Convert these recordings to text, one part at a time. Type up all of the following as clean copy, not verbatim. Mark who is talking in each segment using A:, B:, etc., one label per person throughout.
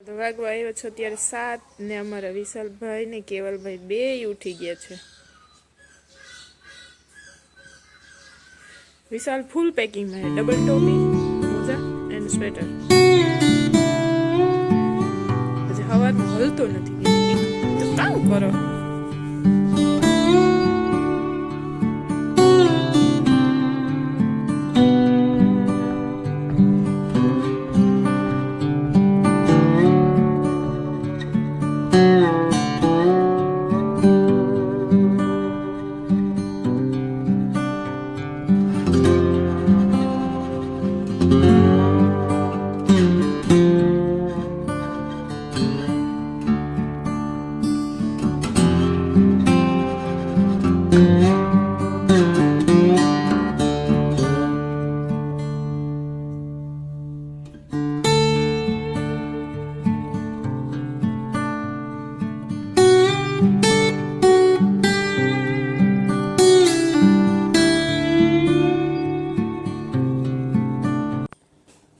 A: તો વાગવા આવ્યો છો ત્યારે 7 ને અમારા વિશાલભાઈ ને કેવલભાઈ બે ઉઠી ગયા છે. વિશાલ ફૂલ પેકિંગ માં ડબલ ટોપી મોજા એન્ડ સ્વેટર. આજે હવામાં હલતો નથી તો કામ કરો.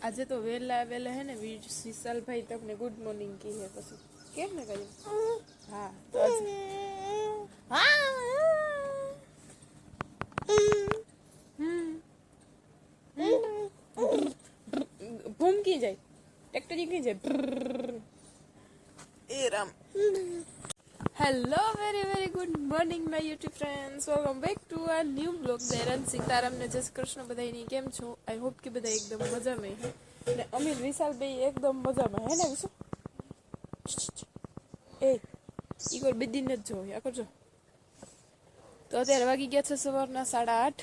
A: આજે તો વેલા હે ને વિશાલ ભાઈ તમને ગુડ મોર્નિંગ કી હે પછી કેમ ને કહ્યું હા તો આજે ભૂમકી જાય ટ્રેક્ટર કી જાય એ Ram. Hello very good morning my YouTube friends, welcome back to a new blog. દેરન સીતારામ ને જય શ્રી કૃષ્ણ બધાની કેમ છો? આઈ હોપ કે બધા એકદમ મજામાં હે ને અમીર વિશાલભાઈ એકદમ મજામાં હે ને વિશુ એ ઈગોર બેદીન જ જો યા કરજો. તો અત્યારે વાગી ગયા છે સવારના 8:30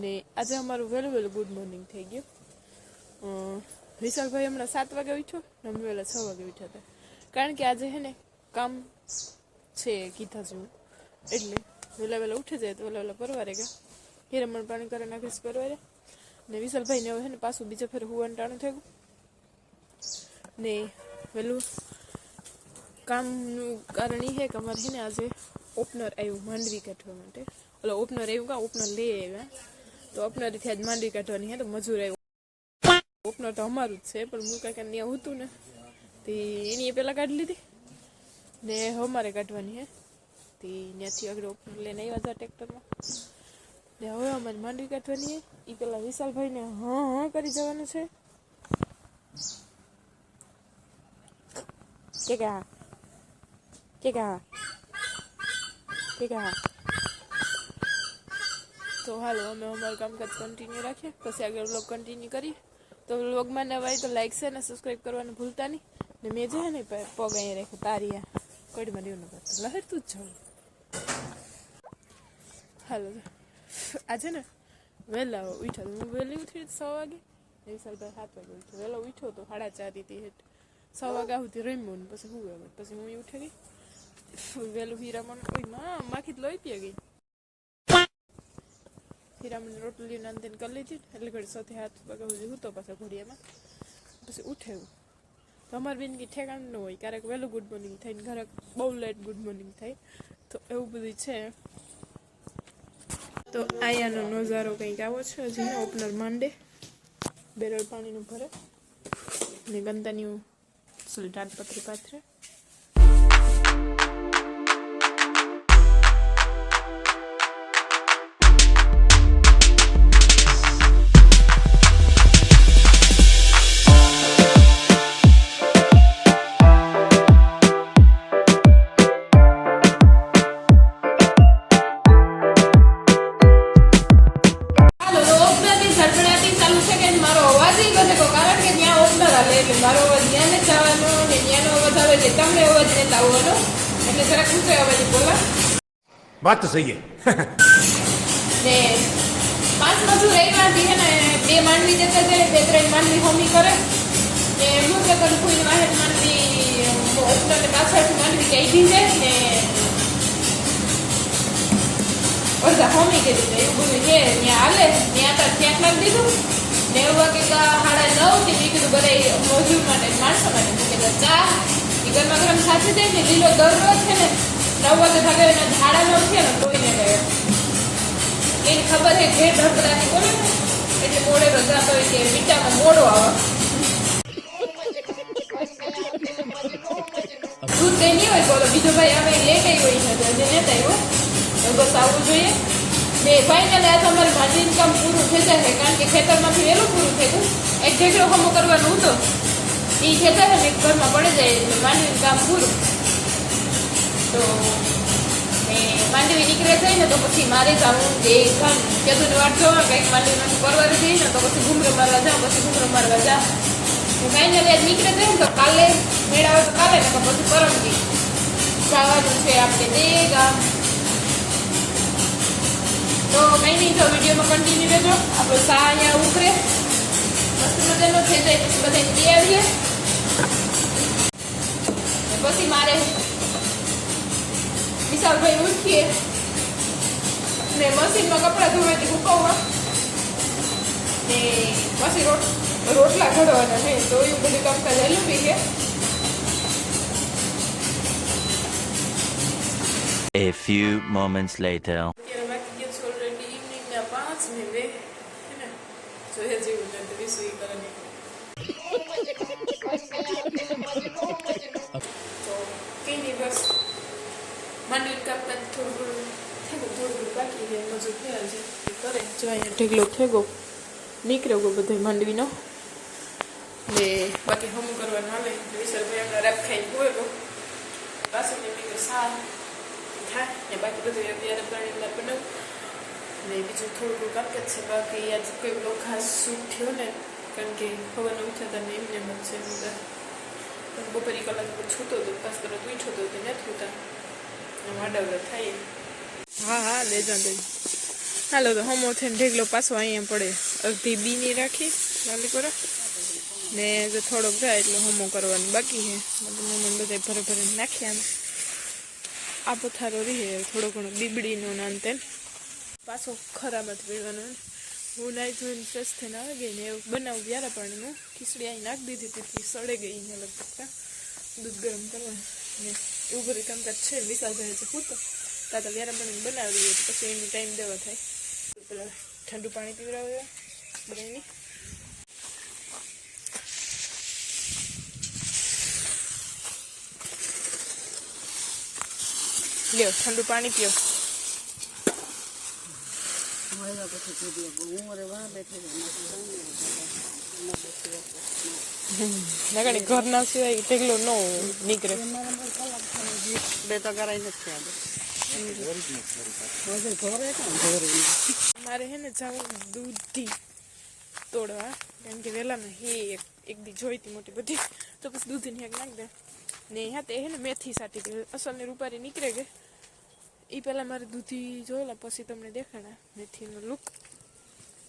A: ને આજે અમારું વહેલું ગુડ મોર્નિંગ થઈ ગયું. વિશાલભાઈ હમણાં 7 વાગે ઉઠ્યો ને અમે વહેલા 6 વાગે ઉઠ્યા હતા, કારણ કે આજે હે ને કામ છે કીધા જેવું, એટલે વહેલા ઉઠી જાય તો વહેલા પરવારે ગયા. હિરમણ પાણી કરે નાખીશ પરવારે ને વિશાલભાઈ ને હવે ને પાછું બીજા ફેર હુવાનું ટાણું થયું ને વહેલું કામનું કારણ એ છે કે અમારે છે ને આજે ઓપનર આવ્યું માંડવી કાઢવા માટે. ઓલો ઓપનર આવ્યું કાં ઓપનર લઈ આવ્યા તો ઓપનરથી આજ માંડવી કાઢવાની હે તો મજૂર આવ્યું. ઓપનર તો અમારું જ છે પણ મુકા કે ત્યાં હતું ને તે એની પહેલાં કાઢી લીધી ને અમારે કાઢવાની હે તે ત્યાંથી આગળ ઓપનર લઈને આવ્યા હતા ટ્રેક્ટરમાં ને હવે અમારે માંડવી કાઢવાની હે. એ પેલા વિશાલભાઈને હા કરી જવાનું છે કે હા તો હાલો અમે અમારું કામકાજ કન્ટિન્યુ રાખીએ, પછી આગળ વ્લોગ કન્ટિન્યુ કરીએ. તો વ્લોગમાં નવા હોય તો લાઈક છે ને સબસ્ક્રાઈબ કરવાનું ભૂલતા નહીં. ને મેં છે ને પગ અહીંયા રાખ્યું તારીયા કડીમાં દેવું ન કરતો લહેરતું જ જાઉં. હાલો આજે ને વહેલા ઉઠ્યા તો હું વહેલી ઉઠી 6 વાગે, વિશાલભાઈ 7 વાગે ઉઠ્યો. વહેલો ઉઠ્યો તો 4:30 હતી હેઠ 6 વાગ્યા સુધી રમ્યું ને પછી હું પછી હું ઉઠી ગઈ વહેલું. હીરામણ ઓયમાં માખી જ લોહી પી ગઈ. હીરામણ રોટલી નાંદન કરી લીધી એટલે ઘડી 6 થી 7 વાગ્યા સુધી હું તો પાછા ઘોડિયામાં પછી ઉઠ્યું. તો અમારી બેન કંઈ ઠેકાણ ન હોય, ક્યારેક વહેલું ગુડ મોર્નિંગ થાય ને ક્યારેક બહુ લેટ ગુડ મોર્નિંગ થાય, તો એવું બધું છે. તો અહીંયાનો નજારો કંઈક આવો છે. હજી ઓપનર માંડે બેરલ પાણીનું ભરે ને ગંદાની તાડપત્રી પાથરે. મારો અવાજ ત્યાં ને જવાનો ને ત્યાંનો અવાજ આવે છે, તમને અવાજ ને આવવાનો, એટલે જરાક ઊંચો અવાજ બોલા.
B: વાત તો સહી
A: ને 5 મજૂર એવાથી હે ને 2 માંડવી દેતા છે, 2-3 માંડવી હોમી કરે ને હું કે કરું કોઈ વાહેર માંડવી ઓપનર ને પાછળથી માંડવી કાઢી જાય ને અડધા હોમી કરી દીધા. એવું બધું છે ત્યાં હાલે. ત્યાં લાગી દીધું ને એવું કે 9:30 થી મેં કીધું બધા મજૂર માટે માણસો માટે મૂકેલા ચા એ ગરમા ગરમ સાચી જાય ને લીલો દરરો છે ને 9 વાગે ભાગે એના ઝાડા ન થયા ને તોઈને ગયો. એને ખબર છે ઘેર ઢગલાની બોલે ને એટલે મોડે રજા તો કે મીઠામાં મોડો આવે. દૂધ કંઈ નહીં હોય તો ઓલો બીજો ભાઈ આવે લેટ આવ્યો હોય છે હજી લેટ આવ્યો તો બસ આવવું જોઈએ ને ફાઇનલી આ તમારે માંડવીનું કામ પૂરું થઈ જશે કારણ કે ખેતરમાંથી વહેલું પૂરું થઈ ગયું એક ઢેકડો ખમો કરવાનું હતું એ ખેતર ને ઘરમાં પડી જાય એટલે માંડવીનું કામ પૂરું તો માંડવી નીકળે જાય ને તો પછી મારે જવું જે કેદું વાટ જોવા કંઈક માંડવીમાંથી પરવારે જઈએ ને તો પછી ઘૂમરો મારવા જાઉં પછી ઘૂમરો મારવા જાઉં ફાઇનલી આજ નીકળે જાય ને તો કાલે મેળાવે તો કાલે ને તો પછી પરમથી જવાનું છે આપણે બે ગામ તો કંઈ નહીં જો વિડીયોમાં કન્ટિન્યુ રહેજો આપણો સા અહીંયા ઉતરે મસ્ત મજાનો થઈ જાય પછી બધાને લઈ આવીએ પછી મારે વિશાલભાઈ ઉઠીએ ને મશીનમાં કપડાં ધોવાથી સુકવવા ને પછી રોટલા ઘડવાના છે તો એવું બધું કામકાજ હેલું બી છે.
C: A few moments later.
A: અત્યારે બાકી ગયા છે ઓલરેડી ઇવનિંગના 5 ને 2 હે ને જોઈએ જેવું ને તો વિસુઈ કરવાની તો કંઈ નહીં બસ માંડવી કામકાજ થોડું બાકી છે મજૂર થયા છે કરે જો અહીંયા ઢેગલો થેગો નીકળ્યો ગયો બધો માંડવીનો ને બાકી હમું કરવાનું આવે વિસરભાઈ એમના રેપ ખાઈને હોય ગયો પાછું એમની સા થાય ને બાકી બધું અત્યારે પાણીમાં બનાવું ને બીજું થોડું કામકાજ છે બાકી આજે કોઈ બહુ ખાસ શૂટ થયો ને કારણ કે ખબર ઉઠ્યા હતા ને એમને મન છે બધા પણ બપોરી કલાક પર છૂતો હતો પાસ કરો ઉઠ્યો હતો તે નથી ઉઠતા વાડાવડા થાય હા હા લેજો દે હાલો તો હમો થઈને ઢેગલો પાછો અહીંયા પડે અડધી બીની રાખી વાલી કરો ને જો થોડોક જાય એટલે હમો કરવાનું બાકી છે મમ્મી બધા ભરે ભરે નાખ્યા આ પથારો રહે થોડો ઘણો બીબડીનો નાન તેમ પાછો ખરાબ જ પીવાનો હું નાઈ ધોઈને ફ્રેશ થઈને આવી ગઈ ને એવું બનાવું વ્યારા પાણીનું ખીચડી અહીં નાખી દીધી તેથી સડે ગઈ ને લગભગ દૂધ ગરમ કરવા ને એવું બધું કામકાજ છે વિશાલભાઈ છે પૂતો તાતા વ્યારા પાણી બનાવી દઈએ તો પછી એનું ટાઈમ દેવા થાય પેલા ઠંડુ પાણી પીવડાવ્યા બધાની લ્યો ઠંડુ પાણી પીઓ નગણી ઘર ના સિવાય ઢેગલો ન નીકળે બે તો કરાઈ નથી મારે હે ને જાવું દૂધી તોડવા કેમ કે વહેલામાં હે એક દી જોઈતી મોટી બધી તો પછી દૂધીની હેક નાખ દે ને હા તે હે ને મેથી સાટી દે અસલની રૂપારી નીકળે ગઈ એ પહેલાં મારે દૂધી જોયેલા પછી તમને દેખાડા મેથીનો લુક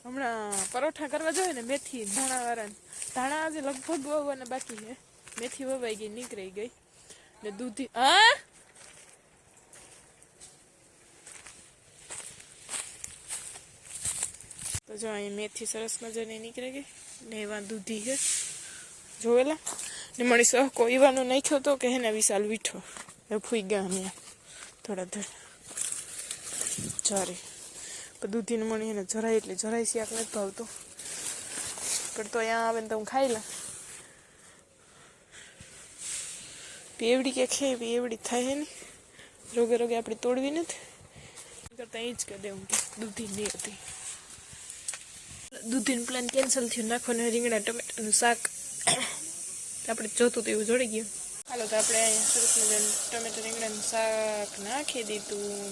A: હમણાં પરોઠા કરવા જોઈએ ને મેથી ધાણાવાળાને ધાણા આજે લગભગ વવાના બાકી છે મેથી વવાઈ ગઈ નીકળી ગઈ ને દૂધી હા તો જો અહીં મેથી સરસ મજાની નીકળી ગઈ ને એવા દૂધી છે જોયેલા ને મળી સહકો એવાનો નાખ્યો તો કે હે ને વિશાલ વીઠો એ ફૂઈ ગયા અમે થોડા ધડ જારી પણ દૂધીને મણી એને જરાય એટલે જરાય શાક નથી ભાવતું પણ તો અહીંયા આવે ને તો હું ખાઈ લા પેવડી કે ખે પેવડી થાય હે ને રોગે રોગે આપણી તોડવી નથી કરતા એ જ કરી દેવું કે દૂધી નહીં હતી દૂધીનું પ્લાન કેન્સલ થયું નાખવાનું રીંગણા ટમેટાનું શાક આપણે જોતું તો એવું જોડી ગયું હાલો તો આપણે અહીંયા સરસ મજાનું ટમેટા રીંગણાનું શાક નાખી દીધું